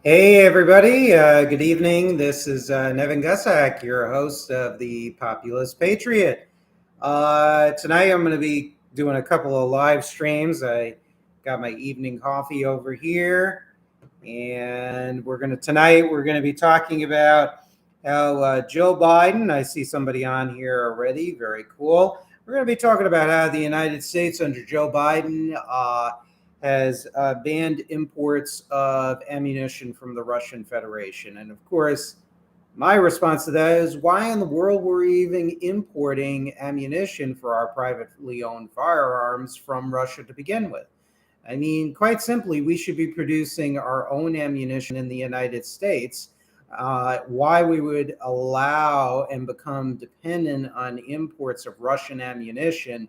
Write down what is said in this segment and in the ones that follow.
Hey, everybody. Good evening. This is Nevin Gusak, your host of the Populist Patriot. Tonight, I'm going to be doing a couple of live streams. I got my evening coffee over here, and tonight we're going to be talking about how Joe Biden. I see somebody on here already. Very cool. We're going to be talking about how the United States under Joe Biden has banned imports of ammunition from the Russian Federation. And of course, my response to that is why in the world were we even importing ammunition for our privately owned firearms from Russia to begin with? I mean, quite simply, we should be producing our own ammunition in the United States. Why we would allow and become dependent on imports of Russian ammunition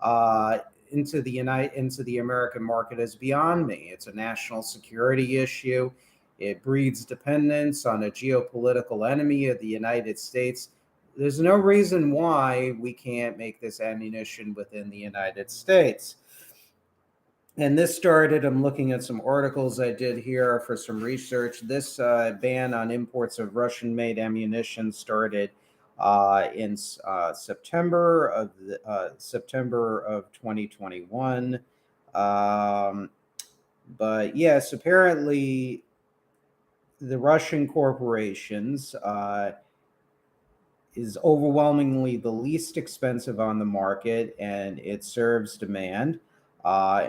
uh, into the American market is beyond me. It's a national security issue. It breeds dependence on a geopolitical enemy of the United States. There's no reason why we can't make this ammunition within the United States. And this started, I'm looking at some articles I did here for some research. This ban on imports of Russian made ammunition started in September of 2021. Um, but yes, apparently the Russian corporations is overwhelmingly the least expensive on the market, and it serves demand.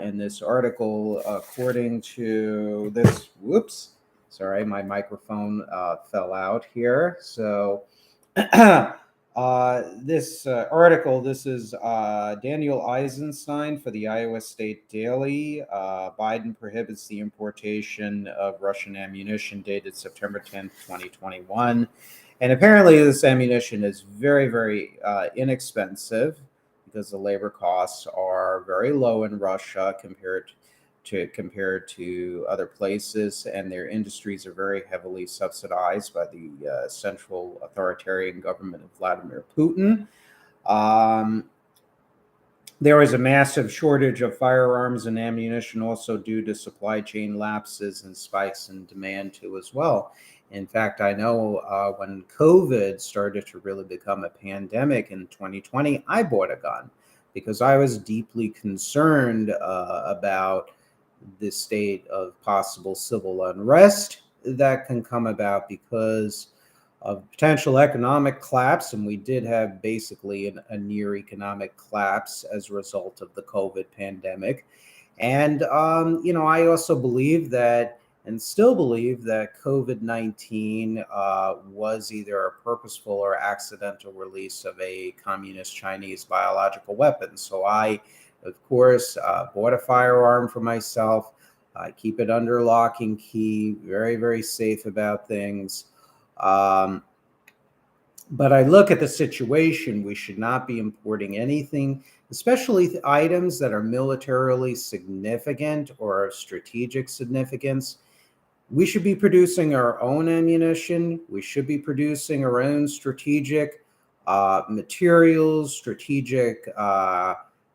In this article, according to this, whoops, sorry, my microphone fell out here. So, this article, this is Daniel Eisenstein for the Iowa State Daily. Biden prohibits the importation of Russian ammunition dated September 10th, 2021. And apparently, this ammunition is very, very inexpensive because the labor costs are very low in Russia compared to other places, and their industries are very heavily subsidized by the central authoritarian government of Vladimir Putin. Um, there was a massive shortage of firearms and ammunition also due to supply chain lapses and spikes in demand too as well. In fact, I know when COVID started to really become a pandemic in 2020, I bought a gun because I was deeply concerned about the state of possible civil unrest that can come about because of potential economic collapse. And we did have basically a near economic collapse as a result of the COVID pandemic. And, I also believe that and still believe that COVID 19 was either a purposeful or accidental release of a communist Chinese biological weapon. So I, of course, bought a firearm for myself. I keep it under lock and key, very, very safe about things. Um, but I look at the situation. We should not be importing anything, especially items that are militarily significant or of strategic significance. We should be producing our own ammunition. We should be producing our own strategic materials, strategic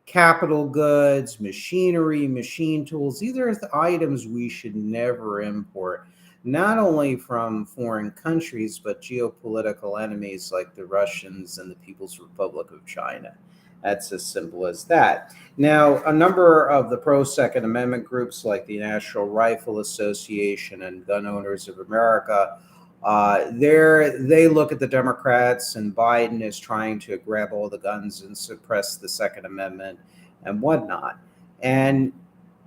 capital goods, machinery, machine tools. These are the items we should never import, not only from foreign countries, but geopolitical enemies like the Russians and the People's Republic of China. That's as simple as that. Now, a number of the pro Second Amendment groups like the National Rifle Association and Gun Owners of America, they look at the Democrats and Biden as trying to grab all the guns and suppress the Second Amendment and whatnot. And,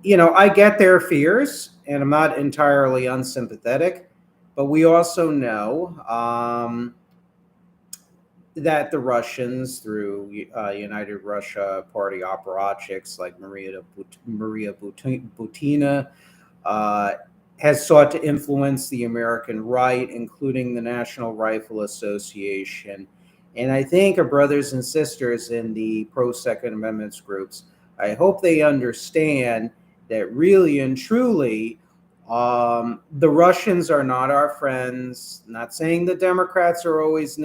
I get their fears and I'm not entirely unsympathetic, but we also know that the Russians, through United Russia Party apparatchiks like Maria Butina, uh, has sought to influence the American right, including the National Rifle Association. And I think our brothers and sisters in the pro Second Amendments groups, I hope they understand that really and truly, the Russians are not our friends. Not saying the Democrats are always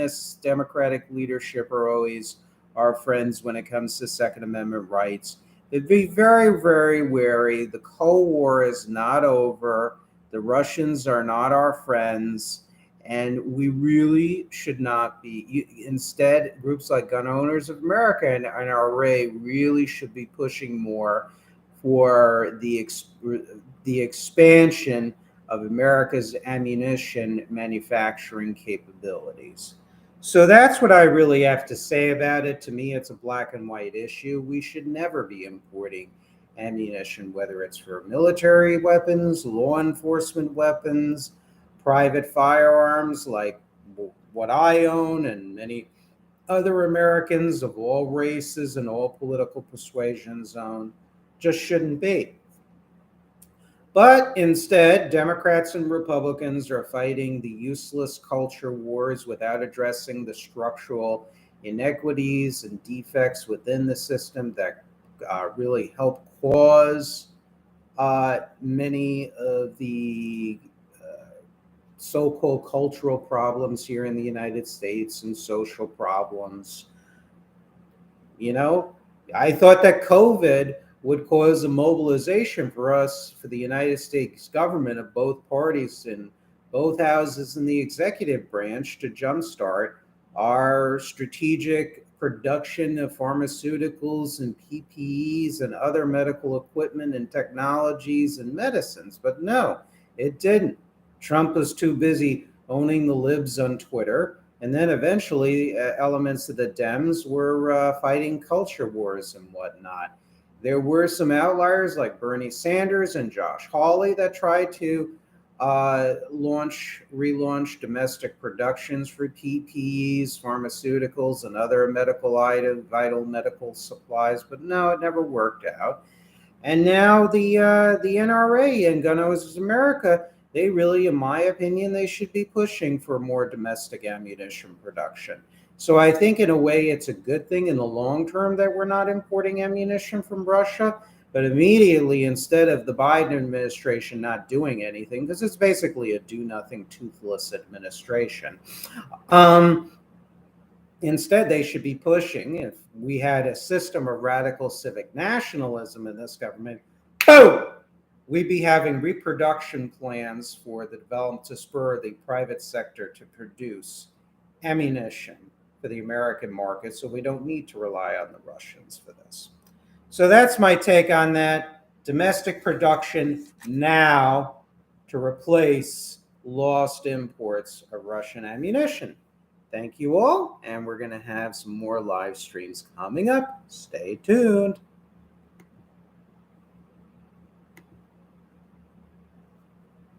Democratic leadership are always our friends when it comes to Second Amendment rights. They'd be very, very wary. The Cold War is not over. The Russians are not our friends, and we really should not be. Instead, groups like Gun Owners of America and NRA really should be pushing more for the expansion of America's ammunition manufacturing capabilities. So that's what I really have to say about it. To me, it's a black and white issue. We should never be importing ammunition, whether it's for military weapons, law enforcement weapons, private firearms like what I own and many other Americans of all races and all political persuasions own. Just shouldn't be. But instead, Democrats and Republicans are fighting the useless culture wars without addressing the structural inequities and defects within the system that really help cause many of the so-called cultural problems here in the United States and social problems. You know, I thought that COVID would cause a mobilization for us, for the United States government of both parties in both houses in the executive branch to jumpstart our strategic production of pharmaceuticals and PPEs and other medical equipment and technologies and medicines. But no, it didn't. Trump was too busy owning the libs on Twitter. And then eventually, elements of the Dems were fighting culture wars and whatnot. There were some outliers like Bernie Sanders and Josh Hawley that tried to relaunch domestic productions for PPEs, pharmaceuticals, and other vital medical supplies. But no, it never worked out. And now the NRA and Gun Owners of America, they really, in my opinion, they should be pushing for more domestic ammunition production. So I think in a way it's a good thing in the long term that we're not importing ammunition from Russia. But immediately, instead of the Biden administration not doing anything, because it's basically a do nothing, toothless administration, instead, they should be pushing. If we had a system of radical civic nationalism in this government, boom, we'd be having reproduction plans for the development to spur the private sector to produce ammunition for the American market, so we don't need to rely on the Russians for this. So that's my take on that. Domestic production now to replace lost imports of Russian ammunition. Thank you all, and we're going to have some more live streams coming up. Stay tuned.